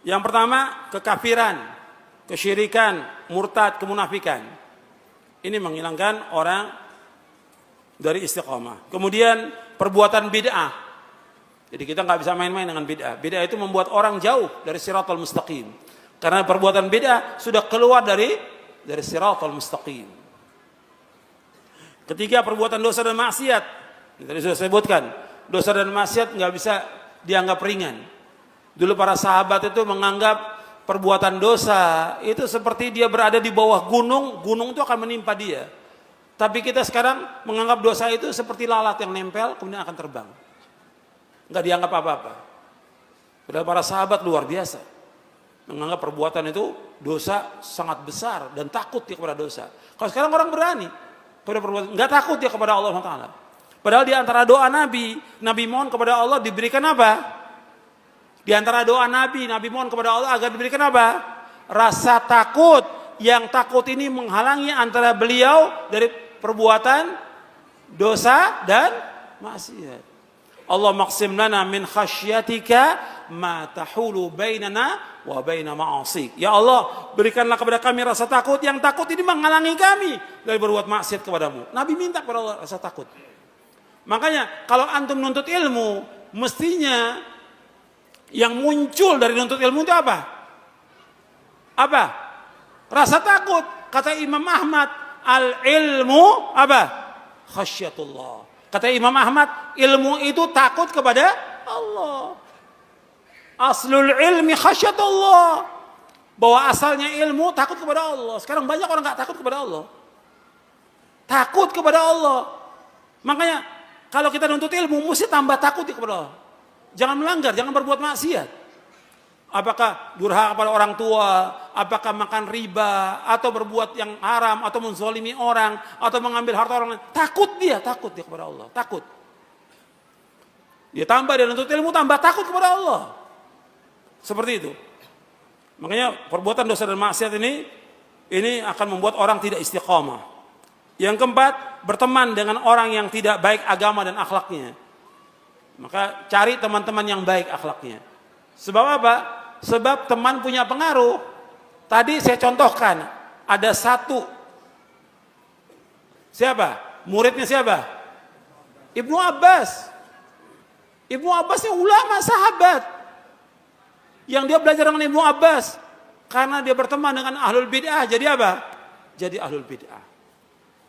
Yang pertama, kekafiran, kesyirikan, murtad, kemunafikan. Ini menghilangkan orang dari istiqomah. Kemudian perbuatan bid'ah. Jadi kita nggak bisa main-main dengan bid'ah. Bid'ah itu membuat orang jauh dari siratal mustaqim. Karena perbuatan bid'ah sudah keluar dari siratal mustaqim. Ketiga, perbuatan dosa dan maksiat. Tadi sudah saya sebutkan, dosa dan maksiat nggak bisa dianggap ringan. Dulu para sahabat itu menganggap perbuatan dosa itu seperti dia berada di bawah gunung, gunung itu akan menimpa dia. Tapi kita sekarang menganggap dosa itu seperti lalat yang nempel kemudian akan terbang. Nggak dianggap apa-apa. Padahal para sahabat luar biasa. Menganggap perbuatan itu dosa sangat besar dan takut dia kepada dosa. Kalau sekarang orang berani pada perbuatan, nggak takut dia kepada Allah SWT. Padahal di antara doa Nabi mohon kepada Allah diberikan apa? Di antara doa Nabi mohon kepada Allah agar diberikan apa? Rasa takut. Yang takut ini menghalangi antara beliau dari perbuatan dosa dan maksiat. Allah maqsim lana min khasyatika ma tahulu bainana wa baina ma'asik. Ya Allah, berikanlah kepada kami rasa takut. Yang takut ini menghalangi kami dari berbuat maksiat kepadamu. Nabi minta kepada Allah rasa takut. Makanya kalau antum nuntut ilmu, mestinya yang muncul dari nuntut ilmu itu apa? Apa? Rasa takut. Kata Imam Ahmad, al-ilmu apa? Khasyatullah. Kata Imam Ahmad, ilmu itu takut kepada Allah. Aslul ilmi khasyatullah. Bahwa asalnya ilmu takut kepada Allah. Sekarang banyak orang gak takut kepada Allah. Takut kepada Allah. Makanya kalau kita nuntut ilmu mesti tambah takut kepada Allah. Jangan melanggar, jangan berbuat maksiat. Apakah durhaka kepada orang tua, apakah makan riba, atau berbuat yang haram, atau menzalimi orang, atau mengambil harta orang lain. Takut dia kepada Allah, takut. Dia tambah dia nuntut ilmu, tambah takut kepada Allah. Seperti itu. Makanya perbuatan dosa dan maksiat ini akan membuat orang tidak istiqamah. Yang keempat, berteman dengan orang yang tidak baik agama dan akhlaknya. Maka cari teman-teman yang baik akhlaknya. Sebab apa? Sebab teman punya pengaruh. Tadi saya contohkan, ada satu. Siapa? Muridnya siapa? Ibnu Abbas. Ibnu Abbas ini ulama sahabat. Yang dia belajar dengan Ibnu Abbas. Karena dia berteman dengan ahlul bid'ah. Jadi apa? Jadi ahlul bid'ah.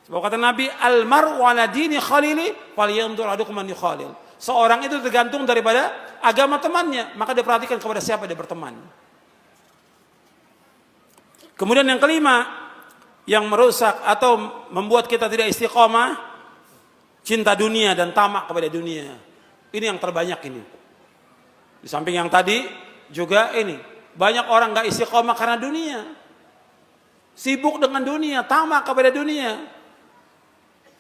Sebab kata Nabi, al-mar'u ala dini khalili falyanzur ahadukum man yukhalil. Seorang itu tergantung daripada agama temannya, maka dia perhatikan kepada siapa dia berteman. Kemudian yang kelima, yang merusak atau membuat kita tidak istiqomah, cinta dunia dan tamak kepada dunia. Ini yang terbanyak ini. Di samping yang tadi juga ini, banyak orang gak istiqomah karena dunia. Sibuk dengan dunia, tamak kepada dunia.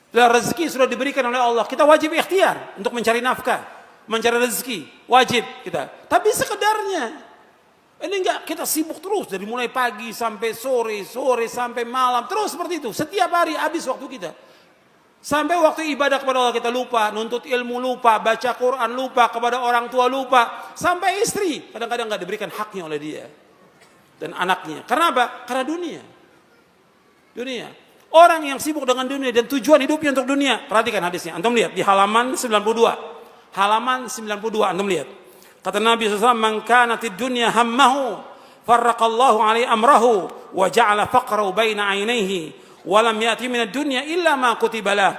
Dan rezeki sudah diberikan oleh Allah. Kita wajib ikhtiar untuk mencari nafkah, mencari rezeki, wajib kita. Tapi sekedarnya. Ini enggak kita sibuk terus dari mulai pagi sampai sore sampai malam, terus seperti itu. Setiap hari habis waktu kita. Sampai waktu ibadah kepada Allah kita lupa, nuntut ilmu lupa, baca Quran lupa, kepada orang tua lupa, sampai istri kadang-kadang enggak diberikan haknya oleh dia dan anaknya. Karena apa? Karena dunia. Orang yang sibuk dengan dunia dan tujuan hidupnya untuk dunia. Perhatikan hadisnya. Antum lihat di halaman 92. Halaman 92 antum lihat. Kata Nabi SAW, "Man kanatid dunya hammahu, farraqallahu alaihi amrahu, wa ja'ala faqrahu baina 'ainaihi, wa lam ya'ti minad dunya illa ma kutiba lah.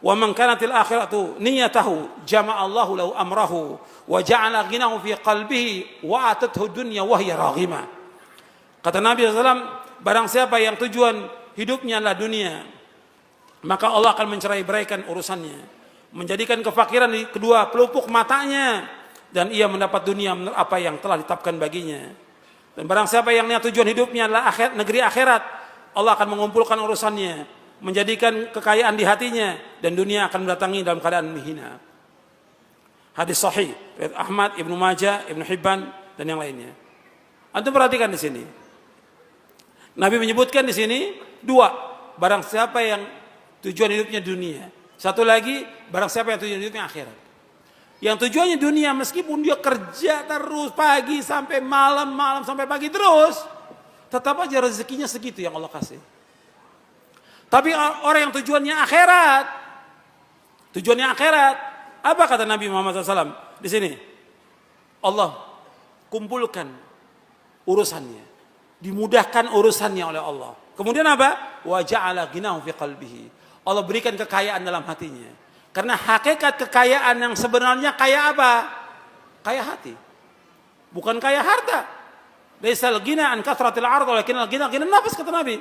Wa man kanatil akhiratu niyatahu, jama'allahu lahu amrahu, wa ja'ala ghinahu fi qalbihi, wa atathu dunya wa hiya raghimah." Kata Nabi SAW, barang siapa yang tujuan hidupnya adalah dunia, maka Allah akan mencerai-beraikan urusannya, menjadikan kefakiran di kedua pelupuk matanya, dan ia mendapat dunia menurut apa yang telah ditetapkan baginya. Dan barang siapa yang niat tujuan hidupnya adalah negeri akhirat, Allah akan mengumpulkan urusannya, menjadikan kekayaan di hatinya, dan dunia akan mendatangi dalam keadaan menghina. Hadis sahih riwayat Ahmad, Ibnu Majah, Ibnu Hibban dan yang lainnya. Antum perhatikan di sini. Nabi menyebutkan di sini dua, barang siapa yang tujuan hidupnya dunia. Satu lagi, barang siapa yang tujuan hidupnya akhirat. Yang tujuannya dunia, meskipun dia kerja terus pagi sampai malam, malam sampai pagi terus, tetap aja rezekinya segitu yang Allah kasih. Tapi orang yang tujuannya akhirat, apa kata Nabi Muhammad SAW di sini? Allah kumpulkan urusannya, dimudahkan urusannya oleh Allah. Kemudian apa? Wa ja'ala ghinahu fi qalbihi. Allah berikan kekayaan dalam hatinya. Karena hakikat kekayaan yang sebenarnya kaya apa? Kaya hati. Bukan kaya harta. Laisal ghina an kathratil ard walakin al-ghina ghina nafs, kata Nabi.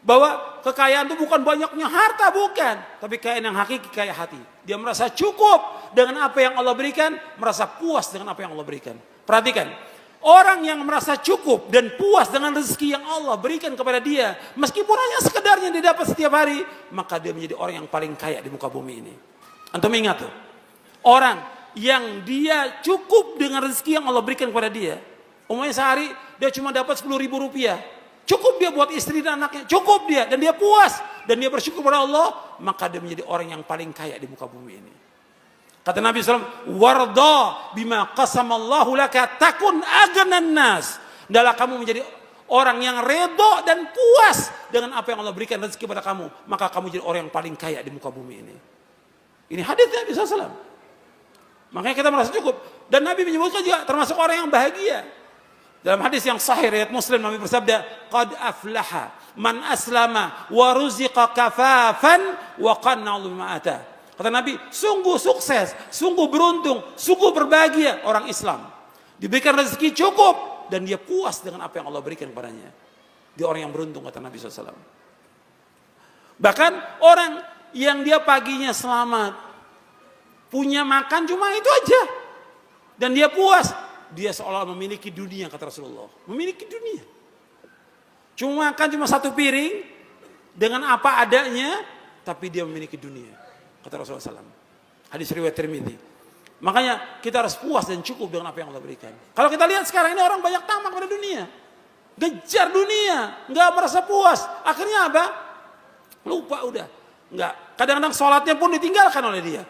Bahwa kekayaan itu bukan banyaknya harta, bukan. Tapi kekayaan yang hakiki kaya hati. Dia merasa cukup dengan apa yang Allah berikan, merasa puas dengan apa yang Allah berikan. Perhatikan. Orang yang merasa cukup dan puas dengan rezeki yang Allah berikan kepada dia, meskipun hanya sekedarnya dia dapat setiap hari, maka dia menjadi orang yang paling kaya di muka bumi ini. Antum ingat tuh, orang yang dia cukup dengan rezeki yang Allah berikan kepada dia, umumnya sehari dia cuma dapat 10.000 rupiah, cukup dia buat istri dan anaknya, cukup dia, dan dia puas, dan dia bersyukur kepada Allah, maka dia menjadi orang yang paling kaya di muka bumi ini. Kata Nabi SAW, warda bima qasamallahu laka takun aghanan nas. Adalah kamu menjadi orang yang redha dan puas dengan apa yang Allah berikan rezeki kepada kamu, maka kamu jadi orang yang paling kaya di muka bumi ini. Ini hadis Nabi SAW. Makanya kita merasa cukup. Dan Nabi menyebutkan juga termasuk orang yang bahagia. Dalam hadis yang sahih riwayat Muslim, Nabi bersabda, qad aflaha man aslama wa ruziqa kafafan wa qanna bima ata. Kata Nabi, sungguh sukses, sungguh beruntung, sungguh berbahagia orang Islam. Diberikan rezeki cukup dan dia puas dengan apa yang Allah berikan kepadanya. Dia orang yang beruntung, kata Nabi SAW. Bahkan orang yang dia paginya selamat, punya makan cuma itu aja, dan dia puas, dia seolah memiliki dunia, kata Rasulullah. Memiliki dunia. Cuma makan cuma satu piring dengan apa adanya, tapi dia memiliki dunia, kata Rasulullah SAW. Hadis riwayat Tirmidzi. Makanya kita harus puas dan cukup dengan apa yang Allah berikan. Kalau kita lihat sekarang ini orang banyak tamak pada dunia, ngejar dunia, nggak merasa puas. Akhirnya apa? Lupa udah. Nggak. Kadang-kadang sholatnya pun ditinggalkan oleh dia.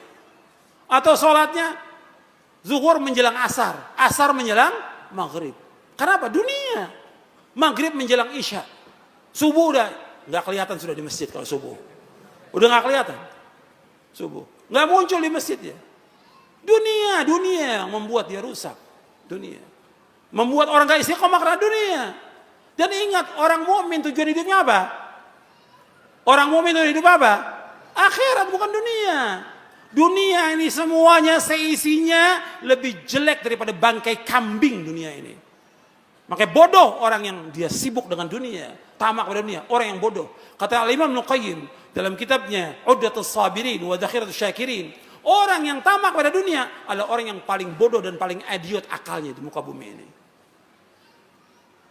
Atau sholatnya zuhur menjelang asar, asar menjelang maghrib. Kenapa? Dunia. Maghrib menjelang isya, subuh udah nggak kelihatan sudah di masjid. Kalau subuh udah nggak kelihatan. Subuh nggak muncul di masjid ya. Dunia yang membuat dia rusak. Dunia membuat orang gak istiqomah karena dunia. Dan ingat, orang mukmin tujuan hidupnya apa? Orang mukmin tujuan hidup apa? Akhirat, bukan dunia. Dunia ini semuanya seisinya lebih jelek daripada bangkai kambing dunia ini. Makanya bodoh orang yang dia sibuk dengan dunia, tamak pada dunia, orang yang bodoh. Kata Al-Imam Ibnu Qayyim dalam kitabnya Uddatus Sabirin wa Dhakhiratus Syakirin, orang yang tamak pada dunia adalah orang yang paling bodoh dan paling idiot akalnya di muka bumi ini.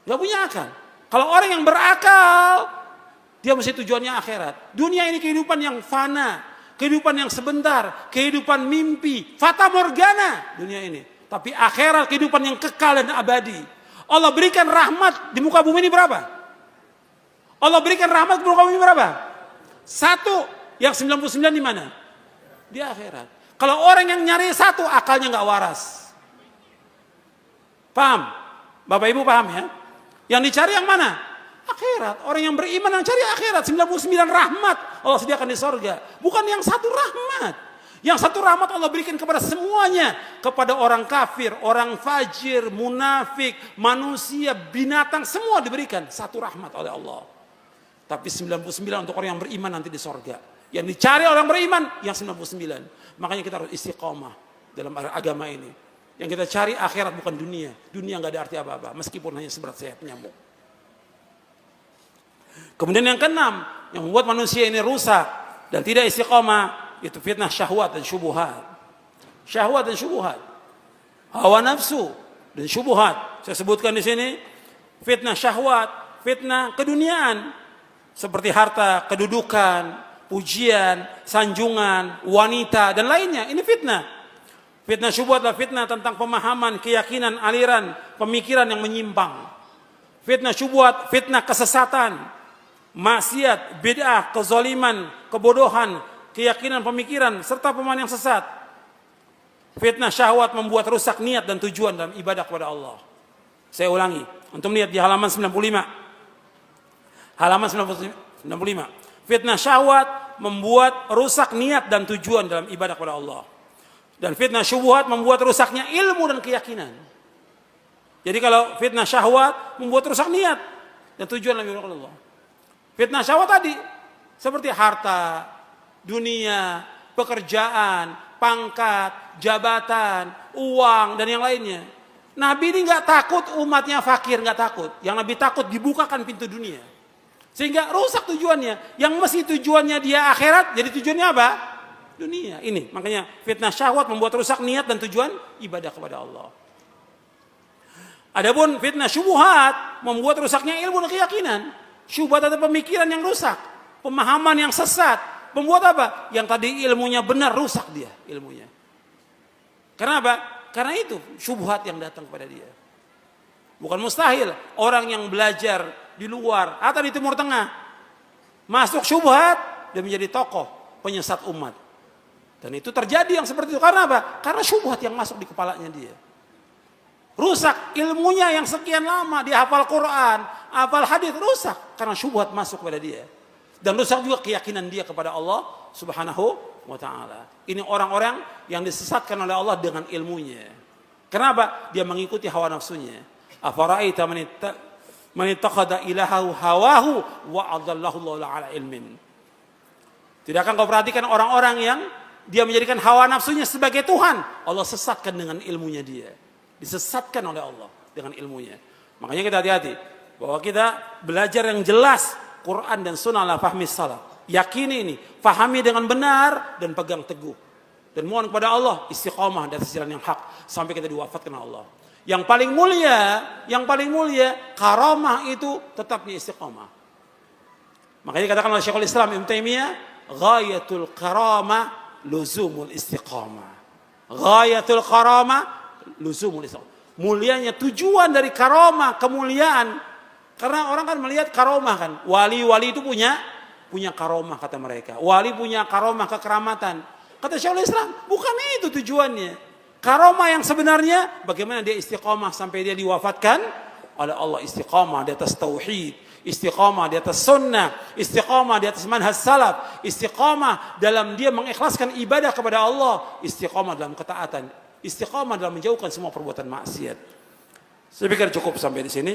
Gak punya akal. Kalau orang yang berakal, dia mesti tujuannya akhirat. Dunia ini kehidupan yang fana, kehidupan yang sebentar, kehidupan mimpi, fata morgana dunia ini. Tapi akhirat kehidupan yang kekal dan abadi. Allah berikan rahmat di muka bumi ini berapa? Allah berikan rahmat di muka bumi berapa? Satu. Yang 99 di mana? Di akhirat. Kalau orang yang nyari satu, akalnya nggak waras. Paham? Bapak Ibu paham ya? Yang dicari yang mana? Akhirat. Orang yang beriman yang cari akhirat. 99 rahmat Allah sediakan di sorga. Bukan yang satu rahmat. Yang satu rahmat Allah berikan kepada semuanya. Kepada orang kafir, orang fajir, munafik, manusia, binatang, semua diberikan satu rahmat oleh Allah. Tapi 99 untuk orang yang beriman nanti di sorga. Yang dicari orang beriman yang 99. Makanya kita harus istiqomah dalam agama ini. Yang kita cari akhirat bukan dunia. Dunia nggak ada arti apa-apa meskipun hanya seberat sayap nyamuk. Kemudian yang keenam, yang membuat manusia ini rusak dan tidak istiqomah, itu fitnah syahwat dan syubuhat. Syahwat dan syubuhat. Hawa nafsu dan syubuhat. Saya sebutkan di sini fitnah syahwat, fitnah keduniaan seperti harta, kedudukan, pujian, sanjungan, wanita dan lainnya. Ini fitnah. Fitnah syubhat adalah fitnah tentang pemahaman, keyakinan, aliran, pemikiran yang menyimpang. Fitnah syubhat, fitnah kesesatan, maksiat, bid'ah, kezaliman, kebodohan, keyakinan, pemikiran, serta pemahaman yang sesat. Fitnah syahwat membuat rusak niat dan tujuan dalam ibadah kepada Allah. Saya ulangi, antum lihat di halaman 95. Halaman 95. Fitnah syahwat membuat rusak niat dan tujuan dalam ibadah kepada Allah. Dan fitnah syubhat membuat rusaknya ilmu dan keyakinan. Jadi kalau fitnah syahwat membuat rusak niat dan tujuan dalam ibadah kepada Allah. Fitnah syahwat tadi seperti harta, dunia, pekerjaan, pangkat, jabatan, uang dan yang lainnya. Nabi ini nggak takut umatnya fakir, nggak takut. Yang Nabi takut dibukakan pintu dunia. Sehingga rusak tujuannya. Yang mesti tujuannya dia akhirat, jadi tujuannya apa? Dunia. Ini makanya fitnah syahwat membuat rusak niat dan tujuan ibadah kepada Allah. Adapun fitnah syubhat membuat rusaknya ilmu dan keyakinan. Syubhat atau pemikiran yang rusak, pemahaman yang sesat, membuat apa? Yang tadi ilmunya benar rusak dia ilmunya. Karena apa? Karena itu syubhat yang datang kepada dia. Bukan mustahil orang yang belajar di luar atau di Timur Tengah masuk syubhat dan menjadi tokoh penyesat umat. Dan itu terjadi yang seperti itu. Karena apa? Karena syubhat yang masuk di kepalanya dia. Rusak ilmunya yang sekian lama dia hafal Quran, hafal hadis, rusak karena syubhat masuk kepada dia. Dan rusak juga keyakinan dia kepada Allah Subhanahu wa ta'ala. Ini orang-orang yang disesatkan oleh Allah dengan ilmunya. Kenapa? Dia mengikuti hawa nafsunya. Afara'aita man ittakhadha ilahahu hawahu wa adallahu Allahu ala ilmin. Tidakkah kau perhatikan orang-orang yang dia menjadikan hawa nafsunya sebagai Tuhan? Allah sesatkan dengan ilmunya dia. Disesatkan oleh Allah dengan ilmunya. Makanya kita hati-hati bahwa kita belajar yang jelas Quran dan Sunnah ala fahmi salaf. Yakini ini, fahami dengan benar dan pegang teguh. Dan mohon kepada Allah istiqamah di atas jalan yang hak sampai kita diwafatkan oleh Allah. Yang paling mulia karamah itu tetapnya istiqamah. Makanya katakan oleh Syekhul Islam Ibnu Taimiyah, ghayatul karamah luzumul istiqamah. Ghayatul karamah luzumul istiqamah. Mulianya tujuan dari karamah, kemuliaan. Karena orang kan melihat karamah kan. Wali-wali itu punya karamah kata mereka. Wali punya karamah kekeramatan. Kata Syekhul Islam, bukan itu tujuannya. Karamah yang sebenarnya bagaimana dia istiqamah sampai dia diwafatkan oleh Allah, istiqamah di atas tauhid, istiqamah di atas sunnah, istiqamah di atas manhaj salaf, istiqamah dalam dia mengikhlaskan ibadah kepada Allah, istiqamah dalam ketaatan, istiqamah dalam menjauhkan semua perbuatan maksiat. Saya pikir cukup sampai di sini.